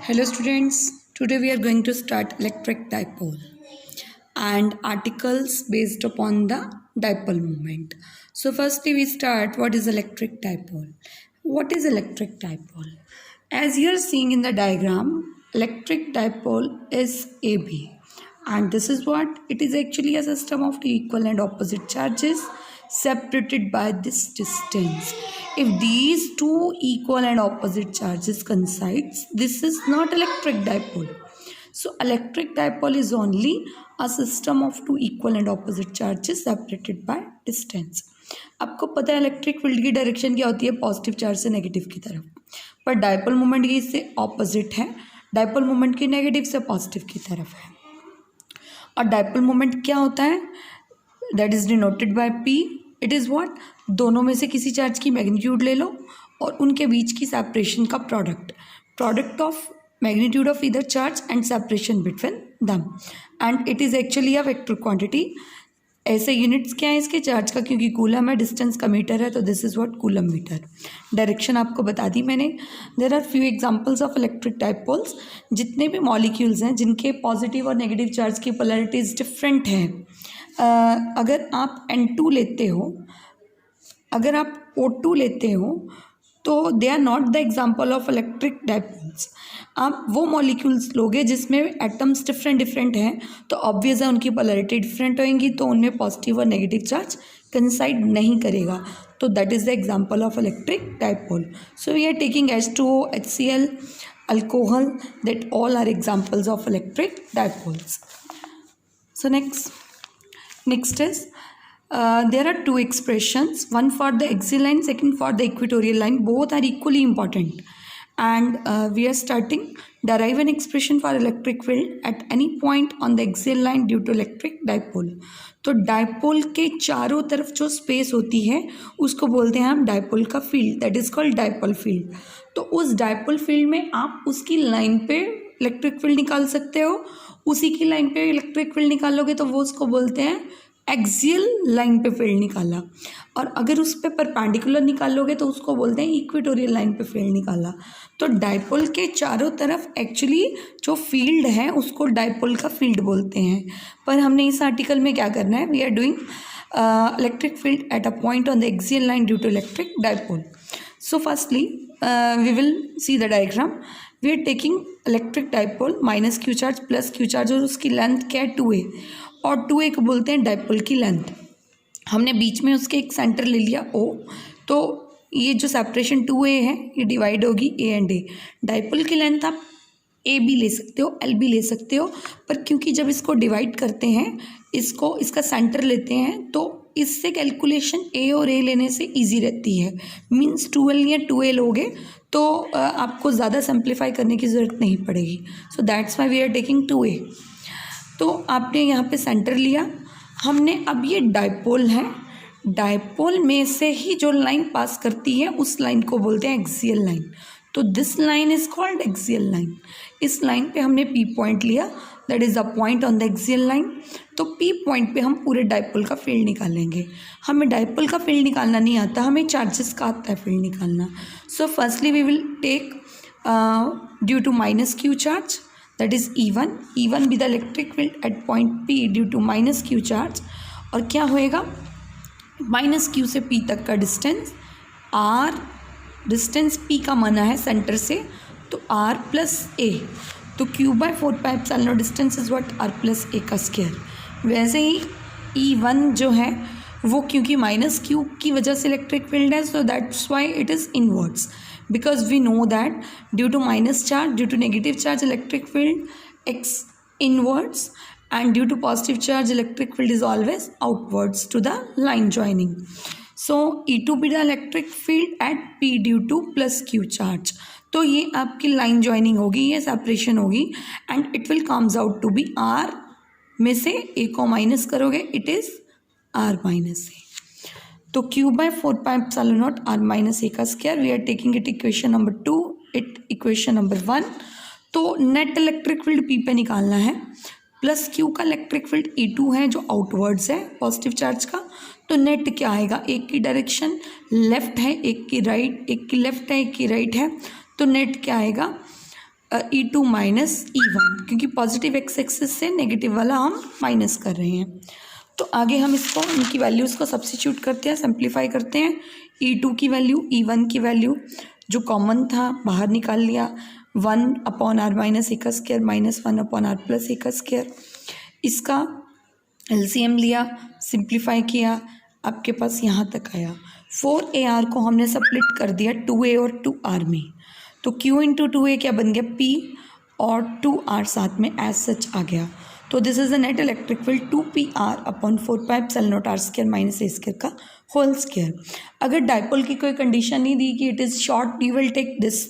Hello students, today we are going to start electric dipole and articles based upon the dipole moment. So firstly we start what is electric dipole. What is electric dipole? As you are seeing in the diagram, electric dipole is AB and this is what it is actually a system of two equal and opposite charges separated by this distance. If these two equal and opposite charges coincides, this is not electric dipole. So electric dipole is only a system of two equal and opposite charges separated by distance. आपको पता है electric field की direction क्या होती है, positive charge से negative की तरफ, पर डायपोल मोमेंट की इससे ऑपोजिट है, डायपोल मोमेंट की नेगेटिव से पॉजिटिव की तरफ है. और डायपोल मोमेंट क्या होता है, that is denoted by P. It is what, दोनों में से किसी चार्ज की मैग्नीट्यूड ले लो और उनके बीच की सेपरेशन का product of magnitude of either charge and separation between them, and it is actually a vector quantity. ऐसे यूनिट्स क्या है इसके चार्ज का, क्योंकि कूलम है, डिस्टेंस का मीटर है, तो this is what coulomb meter. Direction आपको बता दी मैंने. There are few examples of electric dipoles. जितने भी मॉलिक्यूल्स हैं जिनके पॉजिटिव और नेगेटिव चार्ज की पोलैरिटीज डिफरेंट हैं, अगर आप N2 लेते हो, अगर आप O2 लेते हो, तो they are not the example of electric dipoles. आप वो मॉलिक्यूल्स लोगे जिसमें एटम्स डिफरेंट हैं, तो ऑब्वियस है उनकी पोलैरिटी डिफरेंट होएंगी, तो उनमें पॉजिटिव और नेगेटिव चार्ज कंसाइड नहीं करेगा. तो that is the example of electric dipole. So we are taking H2O, HCl, alcohol, that all are examples of electric dipoles. So next is there are two expressions, one for the axial line, second for the equatorial line. Both are equally important, and we are starting derive an expression for electric field at any point on the axial line due to electric dipole. तो dipole के चारों तरफ जो space होती है उसको बोलते हैं हम डायपोल का field, that is called dipole field. तो उस डायपोल फील्ड में आप उसकी लाइन पे इलेक्ट्रिक फील्ड निकाल सकते हो, उसी की लाइन पे इलेक्ट्रिक फील्ड निकालोगे तो वो उसको बोलते हैं एक्सियल लाइन पे फील्ड निकाला, और अगर उस पर परपेंडिकुलर निकालोगे तो उसको बोलते हैं इक्वेटोरियल लाइन पे फील्ड निकाला. तो डायपोल के चारों तरफ एक्चुअली जो फील्ड है उसको डायपोल का फील्ड बोलते हैं. पर हमने इस आर्टिकल में क्या करना है, we are doing electric field at a point on the axial line due to electric dipole. So firstly we will see the diagram. We are taking electric dipole minus Q charge plus Q charge, और उसकी length क्या है 2a, और 2a को बोलते हैं dipole की length. हमने बीच में उसके एक सेंटर ले लिया O, तो ये जो सेपरेशन 2a है ये डिवाइड होगी A एंड A. डायपोल की लेंथ आप A भी ले सकते हो, L भी ले सकते हो, पर क्योंकि जब इसको डिवाइड करते हैं, इसका सेंटर लेते हैं, तो इससे कैलकुलेशन A और A लेने से इजी रहती है. मीन्स 2L या 2A लोगे तो आपको ज़्यादा सिंप्लीफाई करने की ज़रूरत नहीं पड़ेगी. So that's why we are taking 2A. तो आपने यहाँ पे सेंटर लिया, हमने अब ये डायपोल है, डायपोल में से ही जो लाइन पास करती है उस लाइन को बोलते हैं एक्सियल लाइन. तो this line is called axial line. इस लाइन पे हमने P पॉइंट लिया, that is a point on the axial line. तो P पॉइंट पे हम पूरे डायपोल का फील्ड निकालेंगे. हमें डायपोल का फील्ड निकालना नहीं आता, हमें चार्जेस का आता है फील्ड निकालना. So firstly we will take due to minus Q charge, that is E1 be the electric field at point P due to minus Q charge. और क्या होएगा, माइनस Q से P तक का डिस्टेंस R, डिस्टेंस P का माना है centre से, तो R प्लस A, तो Q/4πε distance is what R plus A का स्क्वायर. वैसे ही E1 जो है वो क्योंकि माइनस Q की वजह से इलेक्ट्रिक फील्ड है, सो that's why it is inwards, because we know that due to minus charge, due to negative charge, electric field x inwards, and due to positive charge, electric field is always outwards to the line joining. So E2 be the electric field at P due to plus Q charge. तो ये आपकी line joining होगी, ये separation होगी, and it will comes out to be R में से A को minus करोगे, it is R minus A. तो Q/4πε0 R माइनस A का square. We are taking it equation number 2, it equation number 1. तो नेट इलेक्ट्रिक फील्ड P पे निकालना है, प्लस Q का इलेक्ट्रिक फील्ड E2 है जो आउटवर्ड्स है पॉजिटिव चार्ज का. तो नेट क्या आएगा, एक की डायरेक्शन लेफ्ट है, एक की राइट, एक की लेफ्ट है, एक की राइट है, तो नेट क्या आएगा E2 माइनस E1, क्योंकि पॉजिटिव एक्स एक्सिस से नेगेटिव वाला हम माइनस कर रहे हैं। तो आगे हम इसको इनकी वैल्यूज़ को सब्स्टिट्यूट करते हैं, सिंप्लीफाई करते हैं। E2 की वैल्यू, E1 की वैल्यू जो कॉमन था बाहर निकाल लिया, 1/r माइनस ए का स्क्वायर माइनस 1/r प्लस ए का स्क्वायर। इसका एलसीएम लिया, सिंप्लीफाई किया, आपके पास यहाँ तक आया। 4AR को हमने स्प्लिट कर दिया 2A और 2R में, तो Q इंटू 2A क्या बन गया P, और 2R साथ में एज सच आ गया। तो this is the net electric field 2PR upon 4πε0r² minus A square का होल स्क्वायर। अगर डाइपोल की कोई कंडीशन नहीं दी कि it is short, you will take this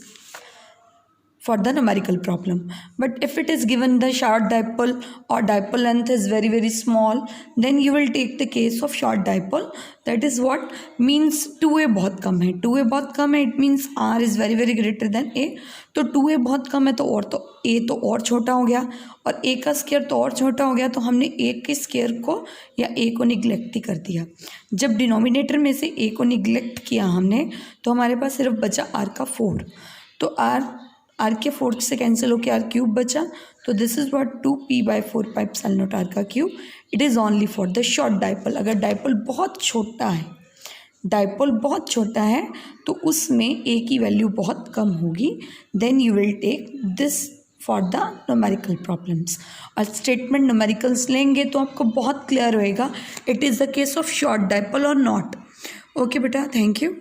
for the numerical problem. But if it is given the short dipole or dipole length is very very small, then you will take the case of short dipole. That is what means 2A बहुत कम है, 2A बहुत कम है, it means R is very very greater than A। तो 2A बहुत कम है तो A तो और छोटा हो गया, और A का स्क्वायर तो और छोटा हो गया, तो हमने A के स्क्वायर को या A को निगलेक्ट ही कर दिया। जब डिनोमिनेटर में से A को निगलेक्ट किया हमने, तो हमारे पास सिर्फ बचा R का 4, तो R के 4 से कैंसिल होकर R क्यूब बचा। तो दिस इज़ व्हाट 2p/4πε0r का cube. It is only for the short dipole. अगर डाइपोल बहुत छोटा है, डाइपोल बहुत छोटा है, तो उसमें A की वैल्यू बहुत कम होगी, then you will take this for the numerical problems. और स्टेटमेंट न्यूमेरिकल्स लेंगे तो आपको बहुत क्लियर होएगा it is the case of short dipole और नॉट। ओके बेटा, थैंक यू।